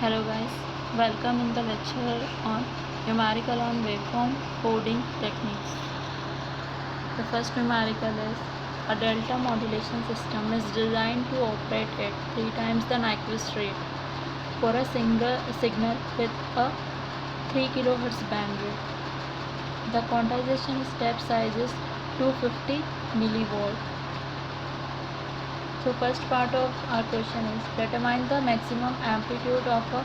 Hello guys, welcome in the lecture on numerical on waveform coding techniques. The first numerical is a delta modulation system is designed to operate at 3 times the Nyquist rate for a single signal with a 3 kHz bandwidth. The quantization step size is 250 millivolt. So first part of our question is determine the maximum amplitude of a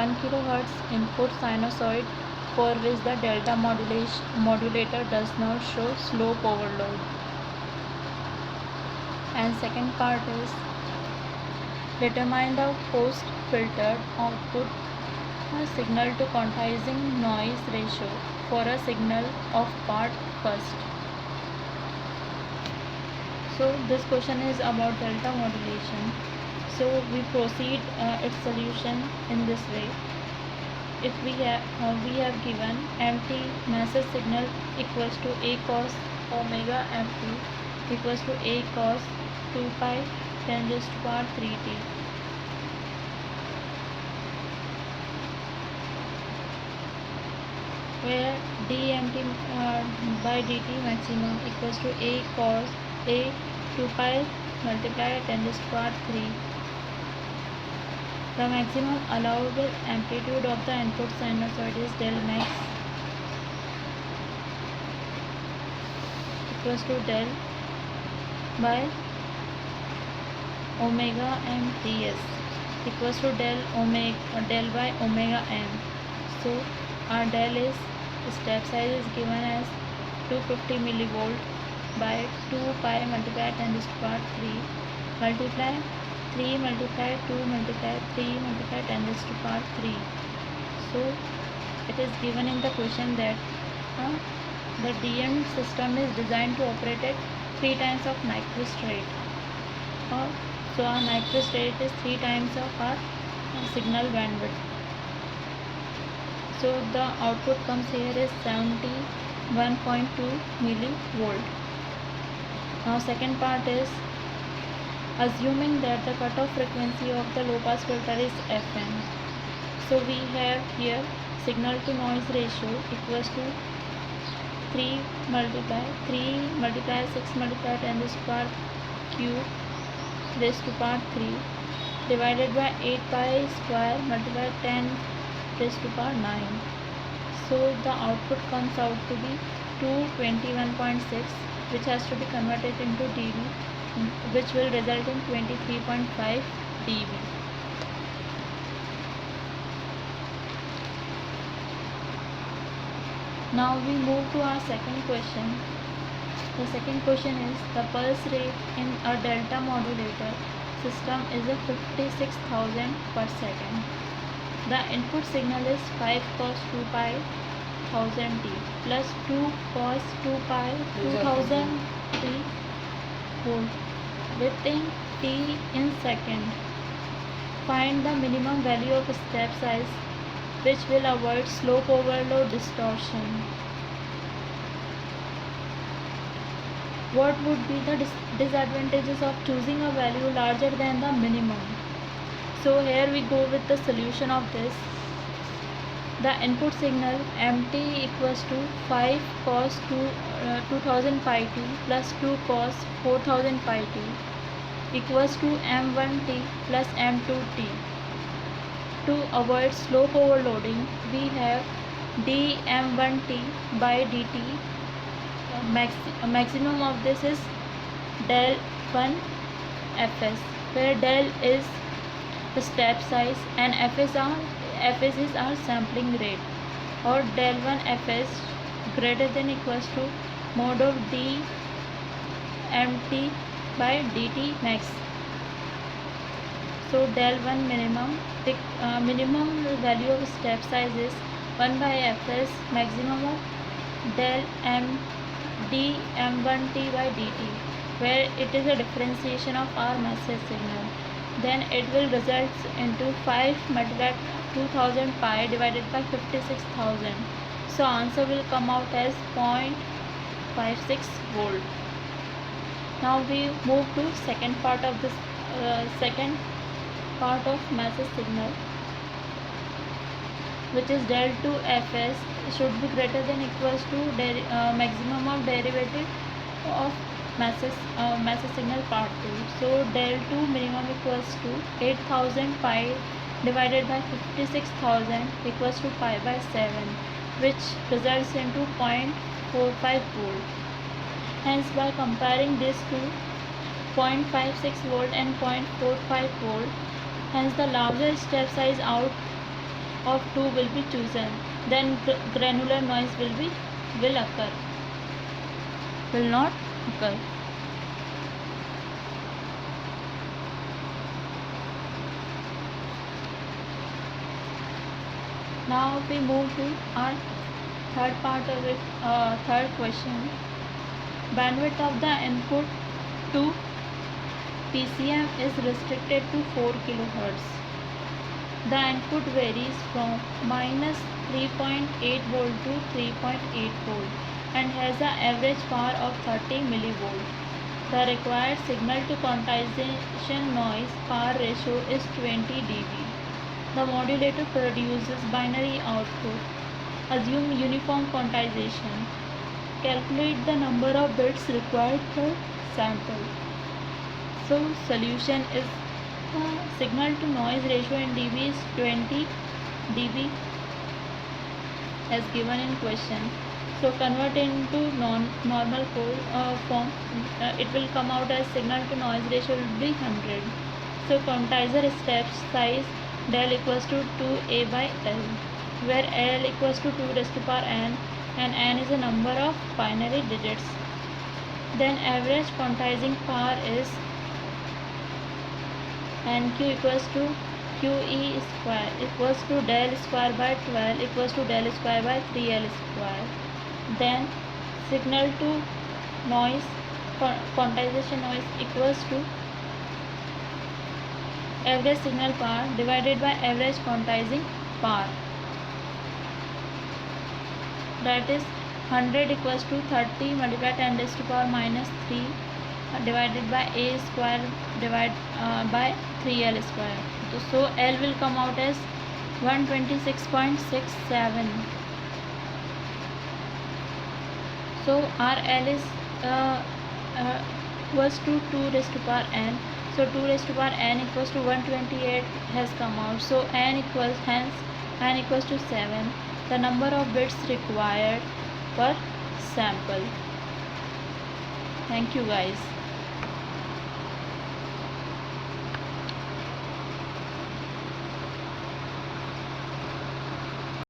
1 kHz input sinusoid for which the delta modulator does not show slope overload. And second part is determine the post filtered output signal to quantizing noise ratio for a signal of part first. So this question is about delta modulation. So we proceed its solution in this way. If we have given mt message signal equals to a cos omega mt equals to a cos 2 pi 10 raised to power 3t. Where dmt by dt maximum equals to a cos a 2 pi multiplied 10 raised to power 3. The maximum allowable amplitude of the input sinusoid is del max equals to del by omega m ds equals to del by omega m. So our del is step size is given as 250 millivolt by 2 pi multiplied 10 raised to power 3 multiply 3 multiply 2 multiply 3 multiply 10 raised to power 3. So it is given in the question that the DM system is designed to operate at 3 times of Nyquist rate. So our Nyquist rate is 3 times of our signal bandwidth. So the output comes here is 71.2 millivolt. Now second part is assuming that the cutoff frequency of the low pass filter is Fn. So we have here signal to noise ratio equals to 3 multiply 6 multiply 10 raised to power cube raised to power 3 divided by 8 pi square multiplied 10 raised to power 9. So the output comes out to be 221.6, which has to be converted into dB, which will result in 23.5 dB. Now we move to our second question. The second question is the pulse rate in a delta modulator system is a 56,000 per second. The input signal is 5 cos 2 pi 1000 t plus 2 cos 2 pi 2000 t volt within t in second. Find the minimum value of step size which will avoid slope overload distortion. What would be the disadvantages of choosing a value larger than the minimum? So here we go with the solution of this. The input signal mt equals to 5 cos 2000 pi t plus 2 cos 4000 pi t equals to m1t plus m2t. To avoid slope overloading, we have dm1t by dt. Maximum of this is del 1 fs, where del is the step size and fs is our sampling rate, or del 1 fs greater than equals to mod of d mt by dt max. So del 1 minimum, the minimum value of step size is 1 by fs, maximum of del m d m1t by dt, where it is a differentiation of our message signal. Then it will result into 5 multiplied 2000 pi divided by 56,000. So answer will come out as 0.56 volt. Now we move to second part of this second part of message signal. which is del 2 fs, should be greater than equals to maximum of derivative of masses signal part 2. So del 2 minimum equals to 8000 pi divided by 56,000 equals to pi by 7, which results into 0.45 volt. Hence, by comparing this to 0.56 volt and 0.45 volt, hence the larger step size out of 2 will be chosen. Then granular noise will not occur. Now we move to our third part of it, third question. Bandwidth of the input to PCM is restricted to 4 kHz. The input varies from minus 3.8 volt to 3.8 volt and has an average power of 30 millivolt. The required signal to quantization noise power ratio is 20 dB. The modulator produces binary output. Assume uniform quantization. Calculate the number of bits required per sample. So solution is signal to noise ratio in dB is 20 dB as given in question. So convert into normal form. It will come out as signal to noise ratio will be 100. So quantizer step size del equals to 2a by L, where L equals to 2 raised to power n and n is a number of binary digits. Then average quantizing power is nq equals to QE square equals to del square by 12 equals to del square by 3L square. Then signal to noise quantization noise equals to average signal power divided by average quantizing power, that is 100 equals to 30 multiplied 10 raised to power minus 3 divided by a square divided by 3L square. So L will come out as 126.67. So our L is equals to 2 raised to power n. So 2 raised to power n equals to 128 has come out. So n equals to 7. The number of bits required per sample. Thank you guys.